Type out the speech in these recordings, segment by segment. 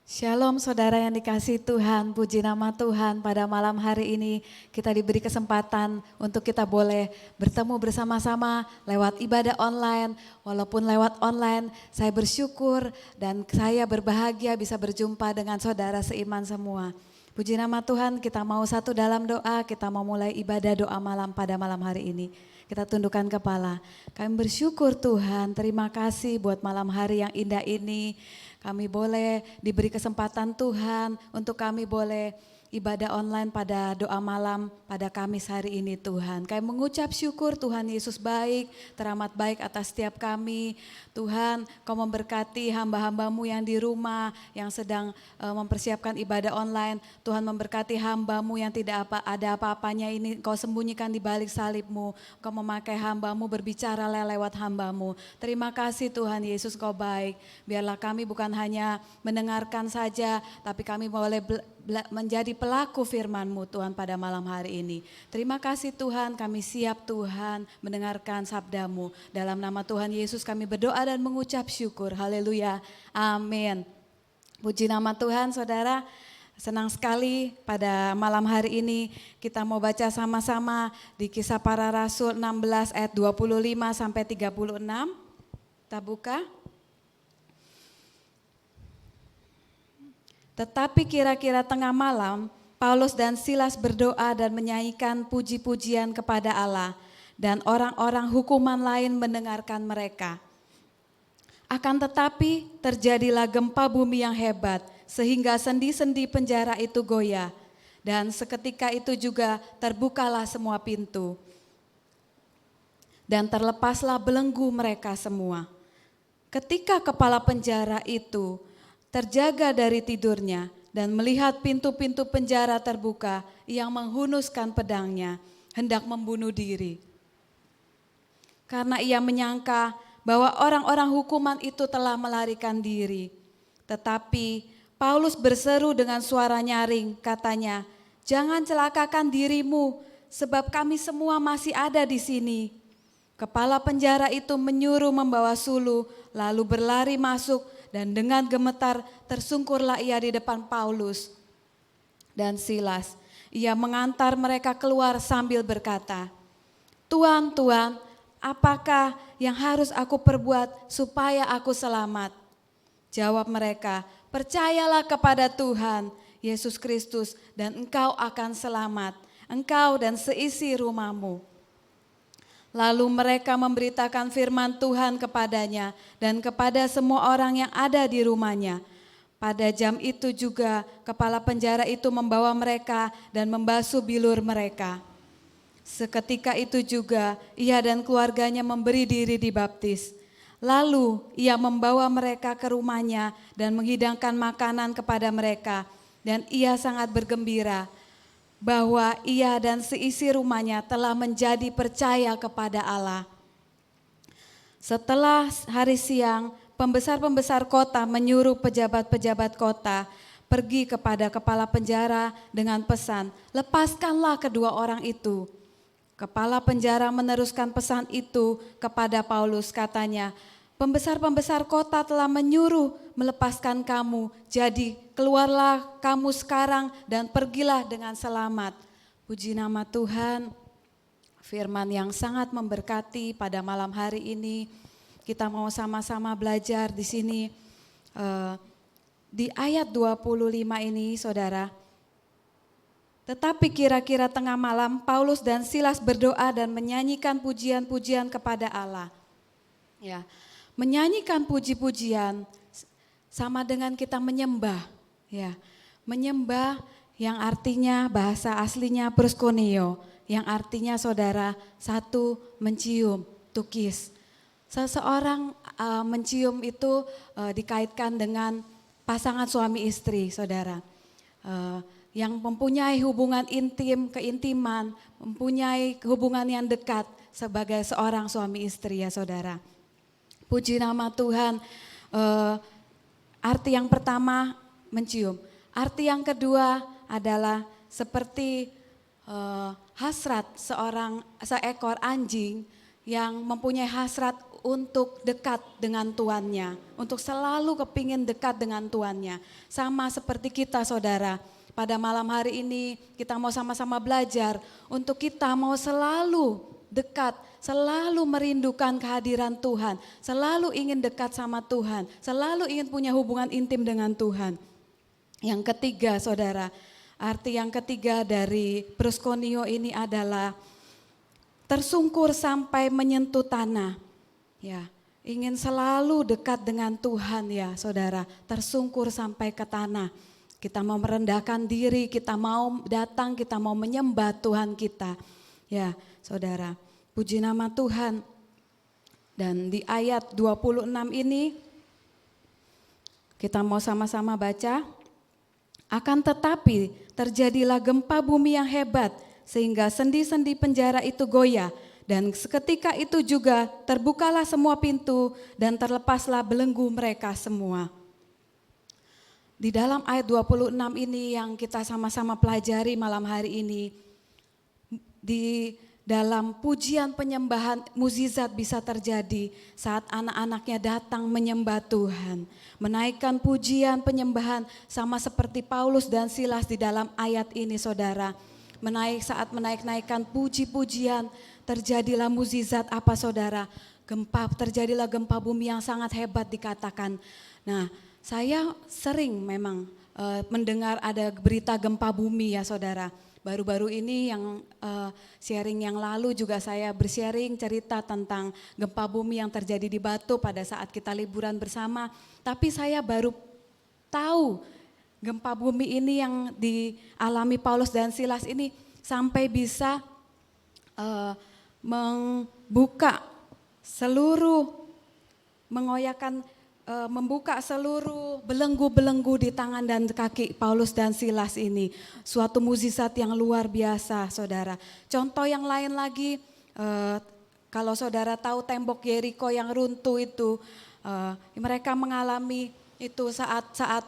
Shalom saudara yang dikasihi Tuhan, puji nama Tuhan. Pada malam hari ini kita diberi kesempatan untuk kita boleh bertemu bersama-sama lewat ibadah online. Walaupun lewat online, saya bersyukur dan saya berbahagia bisa berjumpa dengan saudara seiman semua. Puji nama Tuhan, kita mau satu dalam doa, kita mau mulai ibadah doa malam pada malam hari ini. Kita tundukkan kepala. Kami bersyukur Tuhan, terima kasih buat malam hari yang indah ini. Kami boleh diberi kesempatan Tuhan untuk kami boleh ibadah online pada doa malam pada Kamis hari ini Tuhan. Kami mengucap syukur Tuhan Yesus baik, teramat baik atas setiap kami. Tuhan, Kau memberkati hamba-hambamu yang di rumah, yang sedang mempersiapkan ibadah online. Tuhan memberkati hambamu yang tidak ada apa-apanya ini, Kau sembunyikan di balik salib-Mu. Kau memakai hambamu berbicara lewat hambamu. Terima kasih Tuhan Yesus, Kau baik. Biarlah kami bukan hanya mendengarkan saja, tapi kami boleh menjadi pelaku firman-Mu Tuhan pada malam hari ini. Terima kasih Tuhan, kami siap Tuhan mendengarkan sabda-Mu. Dalam nama Tuhan Yesus kami berdoa dan mengucap syukur. Haleluya. Amin. Puji nama Tuhan saudara. Senang sekali pada malam hari ini kita mau baca sama-sama di Kisah Para Rasul 16 ayat 25 sampai 36. Kita buka. Tetapi kira-kira tengah malam, Paulus dan Silas berdoa dan menyanyikan puji-pujian kepada Allah, dan orang-orang hukuman lain mendengarkan mereka. Akan tetapi terjadilah gempa bumi yang hebat, sehingga sendi-sendi penjara itu goyah, dan seketika itu juga terbukalah semua pintu, dan terlepaslah belenggu mereka semua. Ketika kepala penjara itu terjaga dari tidurnya dan melihat pintu-pintu penjara terbuka, ia menghunuskan pedangnya, hendak membunuh diri. Karena ia menyangka bahwa orang-orang hukuman itu telah melarikan diri. Tetapi Paulus berseru dengan suara nyaring, katanya, "Jangan celakakan dirimu, sebab kami semua masih ada di sini." Kepala penjara itu menyuruh membawa suluh, lalu berlari masuk, dan dengan gemetar tersungkurlah ia di depan Paulus dan Silas. Ia mengantar mereka keluar sambil berkata, "Tuan, Tuan, apakah yang harus aku perbuat supaya aku selamat?" Jawab mereka, "Percayalah kepada Tuhan Yesus Kristus dan engkau akan selamat, engkau dan seisi rumahmu." Lalu mereka memberitakan firman Tuhan kepadanya dan kepada semua orang yang ada di rumahnya. Pada jam itu juga kepala penjara itu membawa mereka dan membasuh bilur mereka. Seketika itu juga ia dan keluarganya memberi diri dibaptis. Lalu ia membawa mereka ke rumahnya dan menghidangkan makanan kepada mereka, dan ia sangat bergembira bahwa ia dan seisi rumahnya telah menjadi percaya kepada Allah. Setelah hari siang, pembesar-pembesar kota menyuruh pejabat-pejabat kota pergi kepada kepala penjara dengan pesan, "Lepaskanlah kedua orang itu." Kepala penjara meneruskan pesan itu kepada Paulus, katanya, "Pembesar-pembesar kota telah menyuruh melepaskan kamu, jadi keluarlah kamu sekarang dan pergilah dengan selamat." Puji nama Tuhan, firman yang sangat memberkati pada malam hari ini. Kita mau sama-sama belajar di sini di ayat 25 ini saudara. Tetapi kira-kira tengah malam Paulus dan Silas berdoa dan menyanyikan pujian-pujian kepada Allah. Ya, menyanyikan puji-pujian sama dengan kita menyembah, ya. Menyembah yang artinya bahasa aslinya proskuneo, yang artinya saudara satu mencium, tukis. Seseorang mencium itu dikaitkan dengan pasangan suami istri, saudara. Yang mempunyai hubungan intim, keintiman, mempunyai hubungan yang dekat sebagai seorang suami istri ya saudara. Puji nama Tuhan. Arti yang pertama mencium. Arti yang kedua adalah seperti hasrat seekor anjing yang mempunyai hasrat untuk dekat dengan tuannya, untuk selalu kepingin dekat dengan tuannya. Sama seperti kita saudara, pada malam hari ini kita mau sama-sama belajar untuk kita mau selalu dekat, selalu merindukan kehadiran Tuhan, selalu ingin dekat sama Tuhan, selalu ingin punya hubungan intim dengan Tuhan. Yang ketiga saudara, arti yang ketiga dari proskuneo ini adalah tersungkur sampai menyentuh tanah. Ya, ingin selalu dekat dengan Tuhan ya saudara, tersungkur sampai ke tanah. Kita mau merendahkan diri, kita mau datang, kita mau menyembah Tuhan kita. Ya saudara, puji nama Tuhan. Dan di ayat 26 ini kita mau sama-sama baca. Akan tetapi terjadilah gempa bumi yang hebat sehingga sendi-sendi penjara itu goyah. Dan seketika itu juga terbukalah semua pintu dan terlepaslah belenggu mereka semua. Di dalam ayat 26 ini yang kita sama-sama pelajari malam hari ini, di dalam pujian penyembahan mukjizat bisa terjadi saat anak-anaknya datang menyembah Tuhan. Menaikkan pujian penyembahan sama seperti Paulus dan Silas di dalam ayat ini saudara. Saat menaik-naikkan puji-pujian terjadilah mukjizat apa saudara? Terjadilah gempa bumi yang sangat hebat dikatakan. Nah, saya sering memang mendengar ada berita gempa bumi ya saudara. Baru-baru ini yang sharing yang lalu juga saya bersharing cerita tentang gempa bumi yang terjadi di Batu pada saat kita liburan bersama. Tapi saya baru tahu gempa bumi ini yang dialami Paulus dan Silas ini sampai bisa membuka seluruh belenggu-belenggu di tangan dan kaki Paulus dan Silas ini. Suatu mukjizat yang luar biasa saudara. Contoh yang lain lagi, kalau saudara tahu tembok Yeriko yang runtuh itu, mereka mengalami itu saat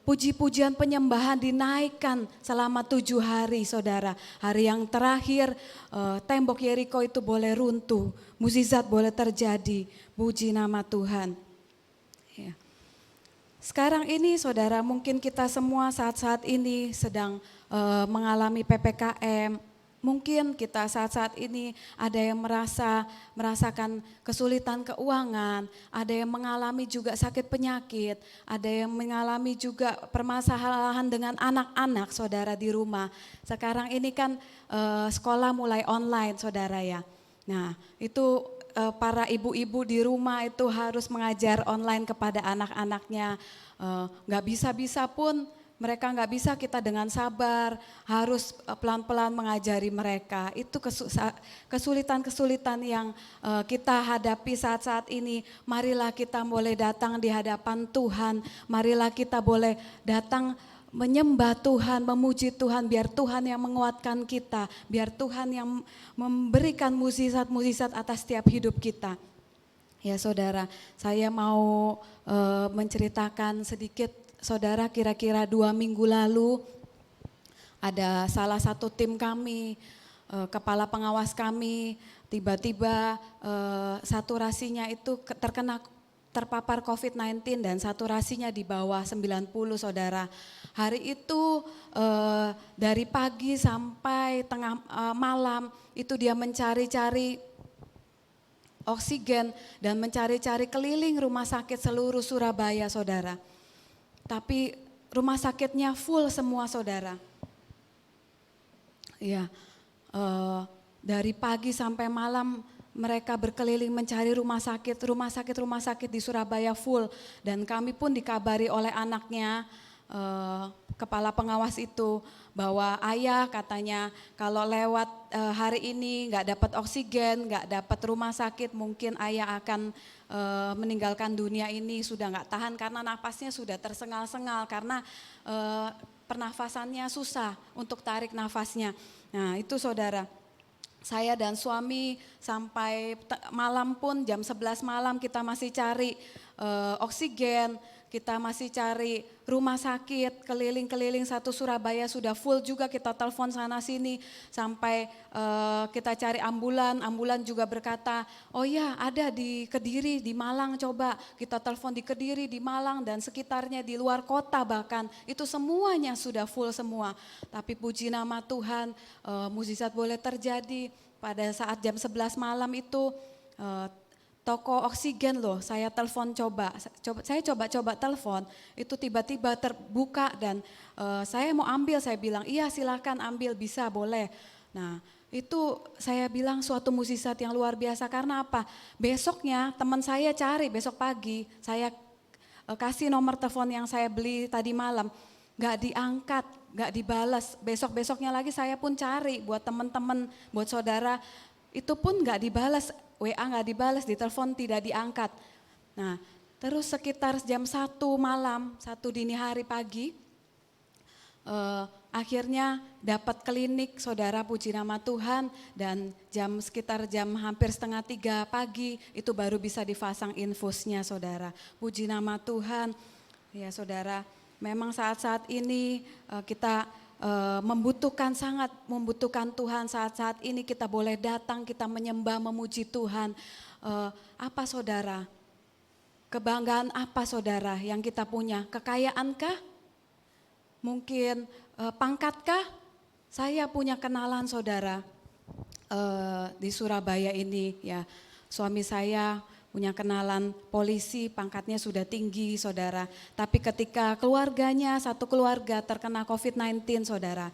puji-pujian penyembahan dinaikkan selama 7 hari saudara. Hari yang terakhir tembok Yeriko itu boleh runtuh, mukjizat boleh terjadi, puji nama Tuhan. Ya. Sekarang ini saudara, mungkin kita semua saat-saat ini sedang mengalami PPKM. Mungkin kita saat-saat ini ada yang merasakan kesulitan keuangan, ada yang mengalami juga sakit penyakit, ada yang mengalami juga permasalahan dengan anak-anak saudara di rumah. Sekarang ini kan sekolah mulai online saudara ya. Nah itu para ibu-ibu di rumah itu harus mengajar online kepada anak-anaknya. Gak bisa-bisa pun mereka nggak bisa, kita dengan sabar harus pelan-pelan mengajari mereka. Itu kesulitan-kesulitan yang kita hadapi saat-saat ini. Marilah kita boleh datang di hadapan Tuhan, marilah kita boleh datang menyembah Tuhan, memuji Tuhan, biar Tuhan yang menguatkan kita, biar Tuhan yang memberikan mukjizat-mukjizat atas setiap hidup kita. Ya saudara, saya mau menceritakan sedikit saudara, kira-kira 2 minggu lalu ada salah satu tim kami, kepala pengawas kami, tiba-tiba saturasinya itu terpapar COVID-19 dan saturasinya di bawah 90 saudara. Hari itu dari pagi sampai tengah malam itu dia mencari-cari oksigen dan mencari-cari keliling rumah sakit seluruh Surabaya saudara. Tapi rumah sakitnya full semua saudara. Ya, dari pagi sampai malam mereka berkeliling mencari rumah sakit di Surabaya full. Dan kami pun dikabari oleh anaknya, kepala pengawas itu, bahwa ayah katanya kalau lewat hari ini nggak dapat oksigen, nggak dapat rumah sakit, mungkin ayah akan meninggalkan dunia ini, sudah nggak tahan karena nafasnya sudah tersengal-sengal karena pernafasannya susah untuk tarik nafasnya. Nah itu saudara, saya dan suami sampai malam pun jam 11 malam kita masih cari oksigen, kita masih cari rumah sakit, keliling-keliling satu Surabaya sudah full juga, kita telepon sana sini sampai kita cari ambulan juga berkata, oh ya ada di Kediri, di Malang coba, kita telepon di Kediri, di Malang dan sekitarnya, di luar kota bahkan, itu semuanya sudah full semua. Tapi puji nama Tuhan, mukjizat boleh terjadi pada saat jam 11 malam itu. Toko oksigen loh, saya telepon saya coba telepon, itu tiba-tiba terbuka dan saya mau ambil, saya bilang iya silakan ambil, bisa boleh. Nah itu saya bilang suatu mukjizat yang luar biasa karena apa? Besoknya teman saya cari, besok pagi saya kasih nomor telepon yang saya beli tadi malam, gak diangkat, gak dibalas, besok-besoknya lagi saya pun cari buat teman-teman, buat saudara, itu pun gak dibalas. WA nggak dibalas, ditelepon tidak diangkat. Nah, terus sekitar jam 1 malam, 1 dini hari pagi, akhirnya dapat klinik, saudara, puji nama Tuhan, dan sekitar jam hampir setengah 3 pagi itu baru bisa dipasang infusnya, saudara. Puji nama Tuhan, ya saudara. Memang saat-saat ini kita sangat membutuhkan Tuhan. Saat-saat ini kita boleh datang, kita menyembah, memuji Tuhan. Apa saudara? Kebanggaan apa saudara yang kita punya? Kekayaankah? Mungkin pangkatkah? Saya punya kenalan saudara di Surabaya ini ya. Suami saya punya kenalan polisi, pangkatnya sudah tinggi saudara. Tapi ketika keluarganya, satu keluarga terkena COVID-19 saudara.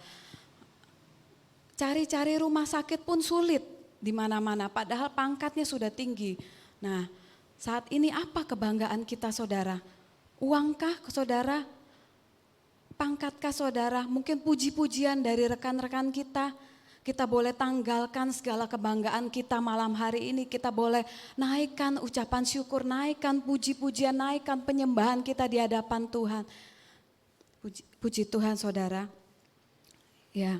Cari-cari rumah sakit pun sulit di mana-mana, padahal pangkatnya sudah tinggi. Nah saat ini apa kebanggaan kita saudara? Uangkah saudara? Pangkatkah saudara? Mungkin puji-pujian dari rekan-rekan kita. Kita boleh tanggalkan segala kebanggaan kita malam hari ini, kita boleh naikkan ucapan syukur, naikkan puji-pujian, naikkan penyembahan kita di hadapan Tuhan. Puji Tuhan saudara. Ya,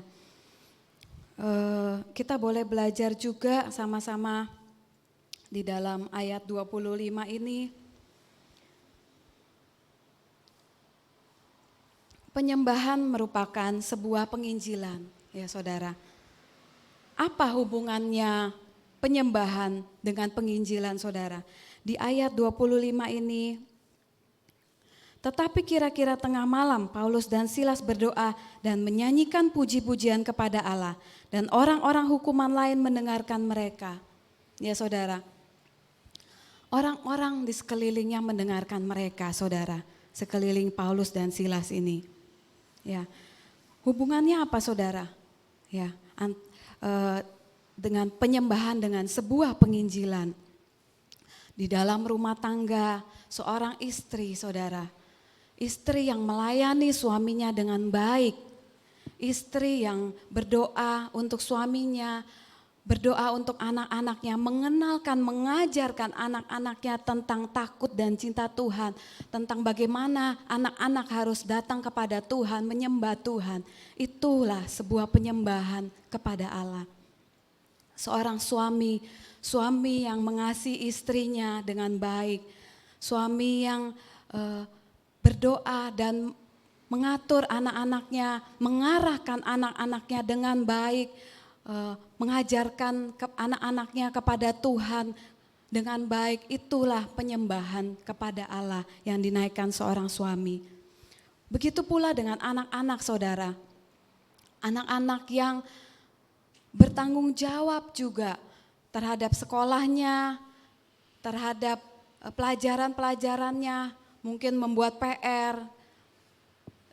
kita boleh belajar juga sama-sama di dalam ayat 25 ini. Penyembahan merupakan sebuah penginjilan, ya saudara. Apa hubungannya penyembahan dengan penginjilan saudara? Di ayat 25 ini, tetapi kira-kira tengah malam Paulus dan Silas berdoa dan menyanyikan puji-pujian kepada Allah. Dan orang-orang hukuman lain mendengarkan mereka. Ya saudara, orang-orang di sekelilingnya mendengarkan mereka saudara, sekeliling Paulus dan Silas ini. Ya, hubungannya apa saudara? Ya, dengan penyembahan, dengan sebuah penginjilan. Di dalam rumah tangga seorang istri saudara, istri yang melayani suaminya dengan baik, istri yang berdoa untuk suaminya, berdoa untuk anak-anaknya, mengenalkan, mengajarkan anak-anaknya tentang takut dan cinta Tuhan, tentang bagaimana anak-anak harus datang kepada Tuhan, menyembah Tuhan. Itulah sebuah penyembahan kepada Allah. Seorang suami yang mengasihi istrinya dengan baik, suami yang berdoa dan mengatur anak-anaknya, mengarahkan anak-anaknya dengan baik, mengajarkan anak-anaknya kepada Tuhan dengan baik. Itulah penyembahan kepada Allah yang dinaikkan seorang suami. Begitu pula dengan anak-anak saudara, anak-anak yang bertanggung jawab juga terhadap sekolahnya, terhadap pelajaran-pelajarannya, mungkin membuat PR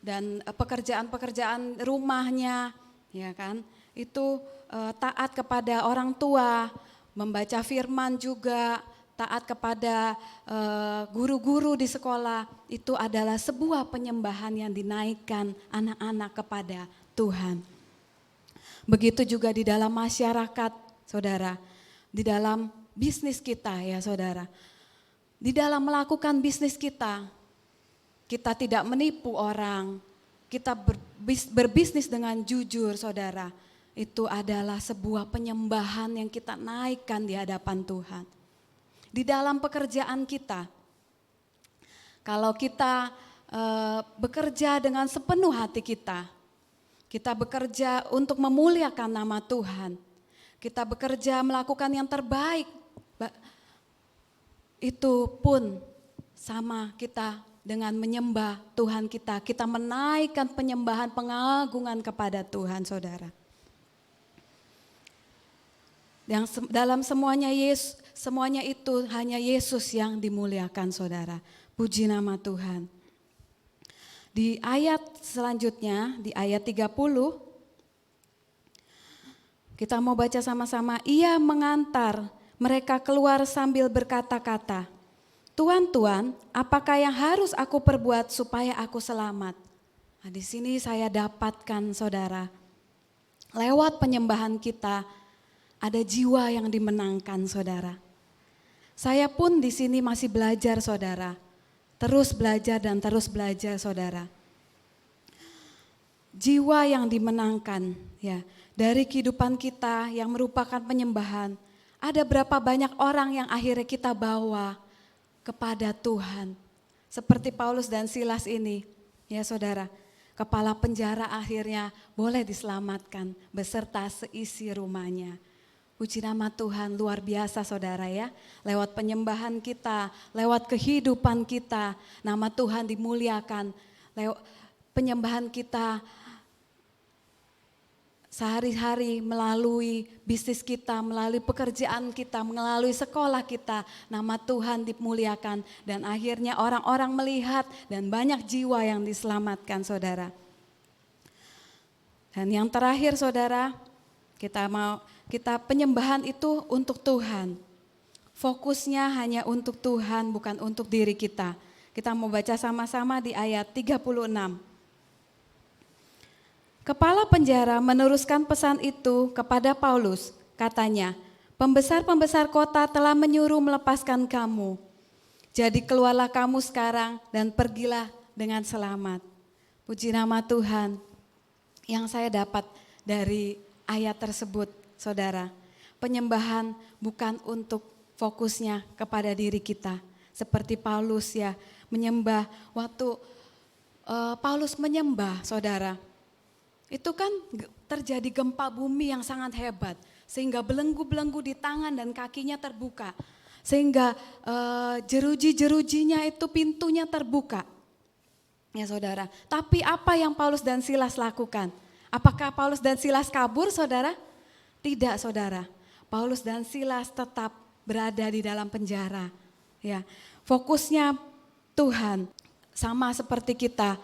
dan pekerjaan-pekerjaan rumahnya, ya kan? Itu taat kepada orang tua, membaca firman juga, taat kepada guru-guru di sekolah. Itu adalah sebuah penyembahan yang dinaikkan anak-anak kepada Tuhan. Begitu juga di dalam masyarakat, saudara, di dalam bisnis kita ya saudara. Di dalam melakukan bisnis kita tidak menipu orang, kita berbisnis dengan jujur saudara. Itu adalah sebuah penyembahan yang kita naikkan di hadapan Tuhan. Di dalam pekerjaan kita, Kalau kita bekerja dengan sepenuh hati kita bekerja untuk memuliakan nama Tuhan, kita bekerja melakukan yang terbaik, itu pun sama kita dengan menyembah Tuhan kita menaikkan penyembahan pengagungan kepada Tuhan, saudara. Yang dalam semuanya itu hanya Yesus yang dimuliakan, saudara. Puji nama Tuhan. Di ayat selanjutnya, di ayat 30, kita mau baca sama-sama. Ia mengantar mereka keluar sambil berkata-kata, Tuhan, Tuhan, apakah yang harus aku perbuat supaya aku selamat? Nah, di sini saya dapatkan, saudara, lewat penyembahan kita ada jiwa yang dimenangkan, saudara. Saya pun di sini masih belajar, saudara. Terus belajar dan terus belajar, saudara. Jiwa yang dimenangkan, ya, dari kehidupan kita yang merupakan penyembahan. Ada berapa banyak orang yang akhirnya kita bawa kepada Tuhan. Seperti Paulus dan Silas ini, ya saudara. Kepala penjara akhirnya boleh diselamatkan beserta seisi rumahnya. Puji nama Tuhan, luar biasa, saudara, ya. Lewat penyembahan kita, lewat kehidupan kita, nama Tuhan dimuliakan. Lewat penyembahan kita sehari-hari, melalui bisnis kita, melalui pekerjaan kita, melalui sekolah kita, nama Tuhan dimuliakan. Dan akhirnya orang-orang melihat dan banyak jiwa yang diselamatkan, saudara. Dan yang terakhir, saudara, kita penyembahan itu untuk Tuhan. Fokusnya hanya untuk Tuhan, bukan untuk diri kita. Kita mau baca sama-sama di ayat 36. Kepala penjara meneruskan pesan itu kepada Paulus. Katanya, pembesar-pembesar kota telah menyuruh melepaskan kamu. Jadi keluarlah kamu sekarang dan pergilah dengan selamat. Puji nama Tuhan. Yang saya dapat dari ayat tersebut, saudara, penyembahan bukan untuk fokusnya kepada diri kita. Seperti Paulus, ya, menyembah. Waktu Paulus menyembah, saudara, itu kan terjadi gempa bumi yang sangat hebat. Sehingga belenggu-belenggu di tangan dan kakinya terbuka. Sehingga jeruji-jerujinya itu pintunya terbuka. Ya saudara, tapi apa yang Paulus dan Silas lakukan? Apakah Paulus dan Silas kabur, saudara? Tidak, saudara. Paulus dan Silas tetap berada di dalam penjara. Ya, fokusnya Tuhan. Sama seperti kita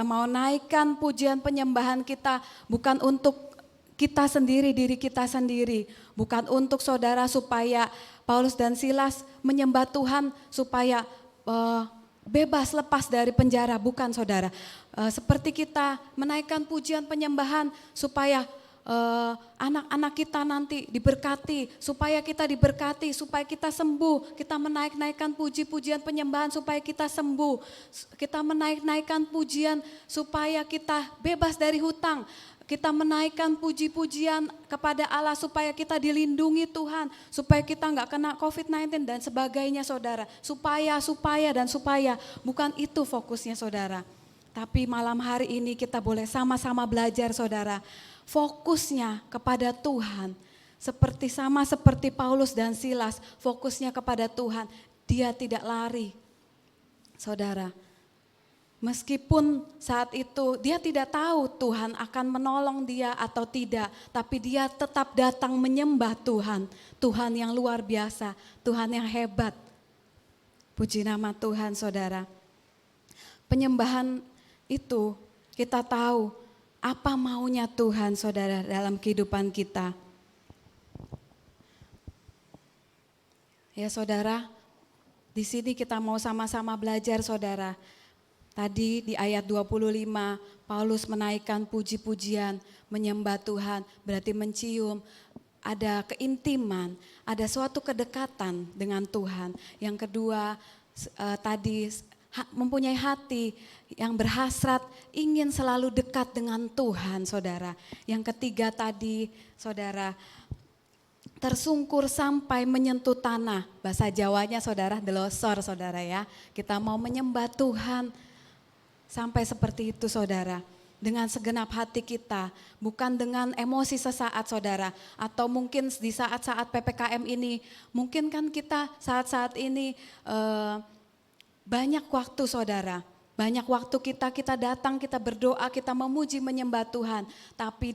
mau naikkan pujian penyembahan kita bukan untuk kita sendiri, diri kita sendiri. Bukan untuk saudara supaya Paulus dan Silas menyembah Tuhan supaya bebas lepas dari penjara, bukan, saudara. Seperti kita menaikkan pujian penyembahan supaya anak-anak kita nanti diberkati, supaya kita diberkati, supaya kita sembuh. Kita menaik-naikkan puji-pujian penyembahan supaya kita sembuh. Kita menaik-naikkan pujian supaya kita bebas dari hutang. Kita menaikkan puji-pujian kepada Allah supaya kita dilindungi Tuhan, supaya kita nggak kena COVID-19 dan sebagainya, saudara. Supaya, bukan itu fokusnya, saudara. Tapi malam hari ini kita boleh sama-sama belajar, saudara. Fokusnya kepada Tuhan, seperti Paulus dan Silas, fokusnya kepada Tuhan. Dia tidak lari, saudara. Meskipun saat itu dia tidak tahu Tuhan akan menolong dia atau tidak, tapi dia tetap datang menyembah Tuhan. Tuhan yang luar biasa, Tuhan yang hebat. Puji nama Tuhan, saudara. Penyembahan itu kita tahu apa maunya Tuhan, saudara, dalam kehidupan kita. Ya saudara, di sini kita mau sama-sama belajar, saudara. Tadi di ayat 25, Paulus menaikkan puji-pujian, menyembah Tuhan, berarti mencium, ada keintiman, ada suatu kedekatan dengan Tuhan. Yang kedua, tadi mempunyai hati yang berhasrat, ingin selalu dekat dengan Tuhan, saudara. Yang ketiga tadi, saudara, tersungkur sampai menyentuh tanah. Bahasa Jawanya saudara, delosor saudara ya. Kita mau menyembah Tuhan sampai seperti itu saudara. Dengan segenap hati kita, bukan dengan emosi sesaat saudara. Atau mungkin di saat-saat PPKM ini, mungkin kan kita saat-saat ini banyak waktu saudara. Banyak waktu kita datang, kita berdoa, kita memuji, menyembah Tuhan. Tapi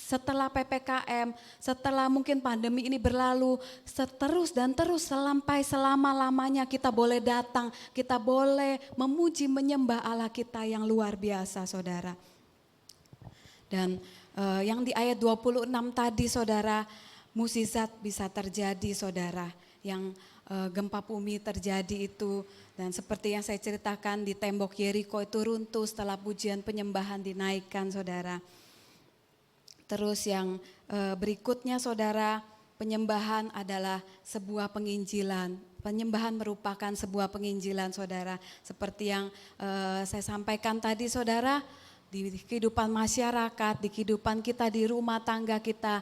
setelah PPKM, setelah mungkin pandemi ini berlalu, terus sampai selama-lamanya kita boleh datang, kita boleh memuji, menyembah Allah kita yang luar biasa saudara. Dan yang di ayat 26 tadi saudara, mukjizat bisa terjadi saudara. Yang gempa bumi terjadi itu, dan seperti yang saya ceritakan di tembok Yeriko itu runtuh setelah pujian penyembahan dinaikkan saudara. Terus yang berikutnya saudara, penyembahan adalah sebuah penginjilan. Penyembahan merupakan sebuah penginjilan saudara. Seperti yang saya sampaikan tadi saudara, di kehidupan masyarakat, di kehidupan kita, di rumah tangga kita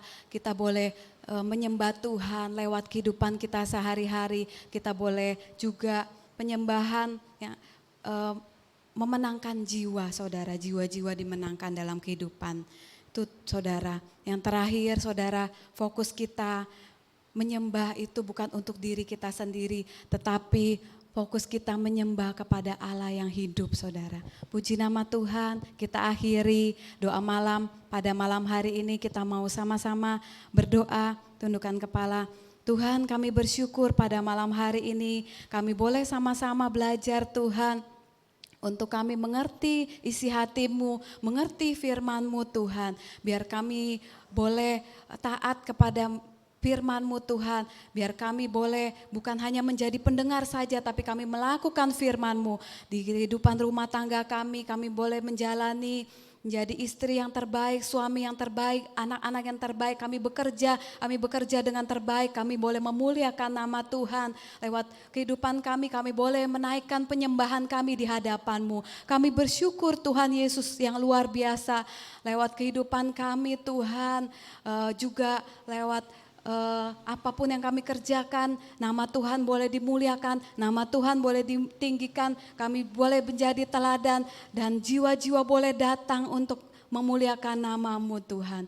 boleh menyembah Tuhan lewat kehidupan kita sehari-hari. Kita boleh juga penyembahan ya, memenangkan jiwa saudara, jiwa-jiwa dimenangkan dalam kehidupan. Itu saudara. Yang terakhir saudara, fokus kita menyembah itu bukan untuk diri kita sendiri, tetapi fokus kita menyembah kepada Allah yang hidup saudara. Puji nama Tuhan, kita akhiri doa malam. Pada malam hari ini kita mau sama-sama berdoa, tundukkan kepala. Tuhan, kami bersyukur pada malam hari ini kami boleh sama-sama belajar Tuhan. Untuk kami mengerti isi hati-Mu, mengerti firman-Mu Tuhan. Biar kami boleh taat kepada firman-Mu Tuhan, biar kami boleh bukan hanya menjadi pendengar saja, tapi kami melakukan firman-Mu di kehidupan rumah tangga kami boleh menjalani, menjadi istri yang terbaik, suami yang terbaik, anak-anak yang terbaik. Kami bekerja dengan terbaik, kami boleh memuliakan nama Tuhan. Lewat kehidupan kami boleh menaikkan penyembahan kami di hadapan-Mu. Kami bersyukur Tuhan Yesus yang luar biasa, lewat kehidupan kami Tuhan, juga lewat apapun yang kami kerjakan, nama Tuhan boleh dimuliakan, nama Tuhan boleh ditinggikan, kami boleh menjadi teladan, dan jiwa-jiwa boleh datang untuk memuliakan nama-Mu Tuhan.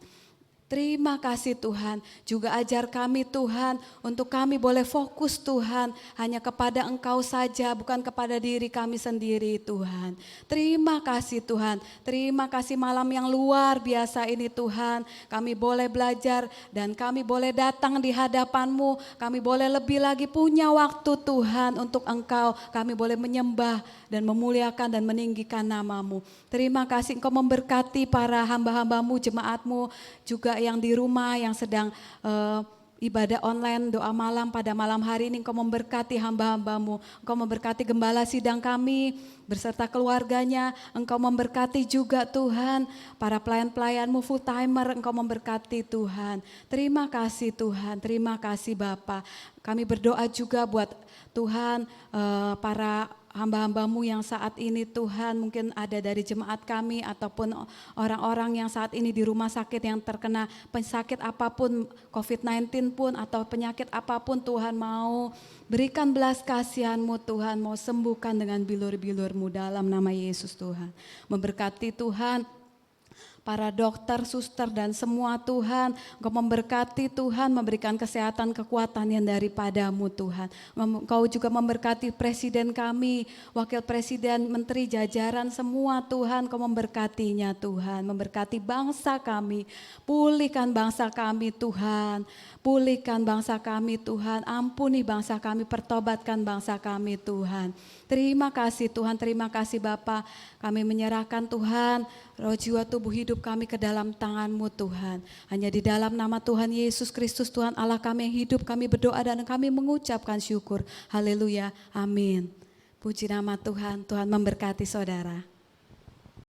Terima kasih Tuhan, juga ajar kami Tuhan, untuk kami boleh fokus Tuhan, hanya kepada Engkau saja, bukan kepada diri kami sendiri Tuhan. Terima kasih Tuhan, terima kasih malam yang luar biasa ini Tuhan, kami boleh belajar dan kami boleh datang di hadapan-Mu, kami boleh lebih lagi punya waktu Tuhan untuk Engkau, kami boleh menyembah dan memuliakan dan meninggikan nama-Mu. Terima kasih Engkau memberkati para hamba-hamba-Mu, jemaat-Mu, juga yang di rumah yang sedang ibadah online, doa malam pada malam hari ini. Engkau memberkati hamba-hamba-Mu, Engkau memberkati gembala sidang kami beserta keluarganya, Engkau memberkati juga Tuhan para pelayan-pelayan-Mu full timer, Engkau memberkati Tuhan. Terima kasih Tuhan, terima kasih Bapa. Kami berdoa juga buat Tuhan para hamba-hamba-Mu yang saat ini Tuhan, mungkin ada dari jemaat kami ataupun orang-orang yang saat ini di rumah sakit yang terkena penyakit apapun, COVID-19 pun atau penyakit apapun Tuhan, mau berikan belas kasihan-Mu Tuhan, mau sembuhkan dengan bilur-bilur-Mu dalam nama Yesus Tuhan. Memberkati Tuhan para dokter, suster dan semua Tuhan, Engkau memberkati Tuhan, memberikan kesehatan, kekuatan yang daripada-Mu Tuhan. Engkau juga memberkati presiden kami, wakil presiden, menteri, jajaran semua Tuhan, Engkau memberkatinya Tuhan, memberkati bangsa kami, pulihkan bangsa kami Tuhan, pulihkan bangsa kami Tuhan, ampuni bangsa kami, pertobatkan bangsa kami Tuhan. Terima kasih Tuhan, terima kasih Bapa. Kami menyerahkan Tuhan, roh jiwa tubuh hidup kami ke dalam tangan-Mu Tuhan. Hanya di dalam nama Tuhan Yesus Kristus Tuhan Allah kami yang hidup, kami berdoa dan kami mengucapkan syukur. Haleluya, amin. Puji nama Tuhan, Tuhan memberkati saudara.